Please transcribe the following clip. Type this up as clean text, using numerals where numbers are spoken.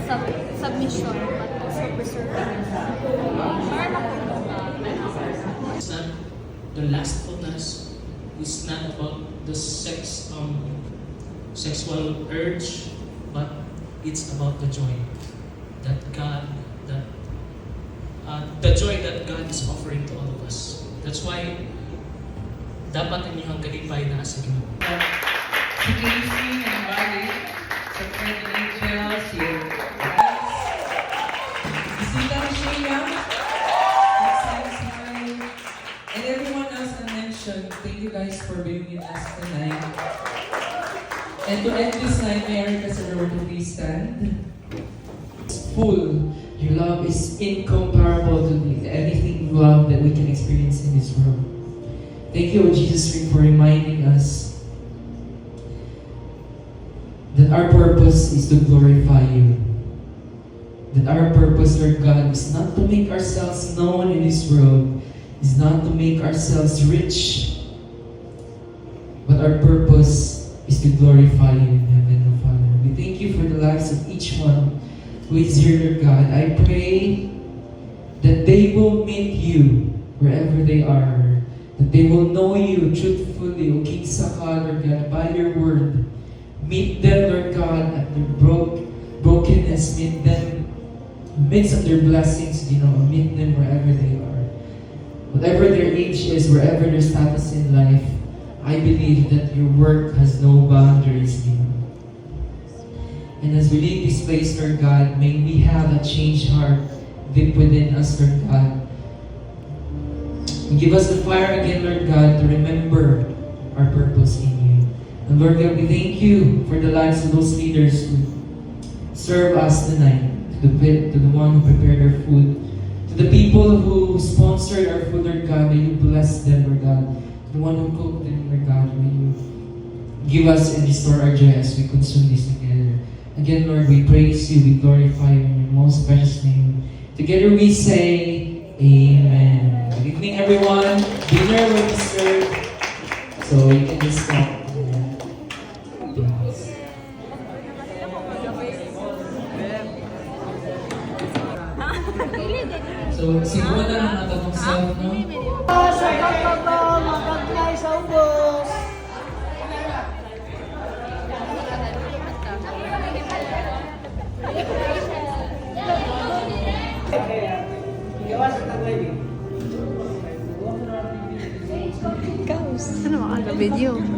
submission, but also preserving yourself. Para It's not the lustfulness. It's not about the sexual urge, but it's about the joy that the joy that God is offering to all of us. That's why dapat inyong kalipay na sa Ginoo. Si Casey and Bali, sa friend Angel, si Isita Sheila, and everyone else I mentioned. Thank you guys for being with us tonight. And to end this night, may Erica Sador to please stand. It's full. Your love is incomparable to anything love that we can experience in this world. Thank you, Jesus, for reminding us that our purpose is to glorify you. That our purpose, Lord God, is not to make ourselves known in this world, is not to make ourselves rich, but our purpose is to glorify you in heaven, O Father. We thank you for the lives of each one who is here, Lord God. I pray that they will meet you wherever they are, that they will know you truthfully, O King Saka, Lord God, by your word. Meet them, Lord God, at their brokenness. Meet them amidst of their blessings, meet them wherever they are. Whatever their age is, wherever their status in life, I believe that your work has no boundaries, And as we leave this place, Lord God, may we have a changed heart deep within us, Lord God. Give us the fire again, Lord God, to remember our purpose in you. And Lord God, we thank you for the lives of those leaders who serve us tonight, to the one who prepared our food, to the people who sponsored our food, Lord God, may you bless them, Lord God. To the one who cooked them, Lord God, may you give us and restore our joy as we consume this together. Again, Lord, we praise you, we glorify you in your most precious name. Together we say, Amen. Good evening, everyone. Dinner will be served, so you can just stop. So, siguro na lang natatong self, no? Sa pagbabaw, magagnay sa ubos. Ikaw, saan mo video?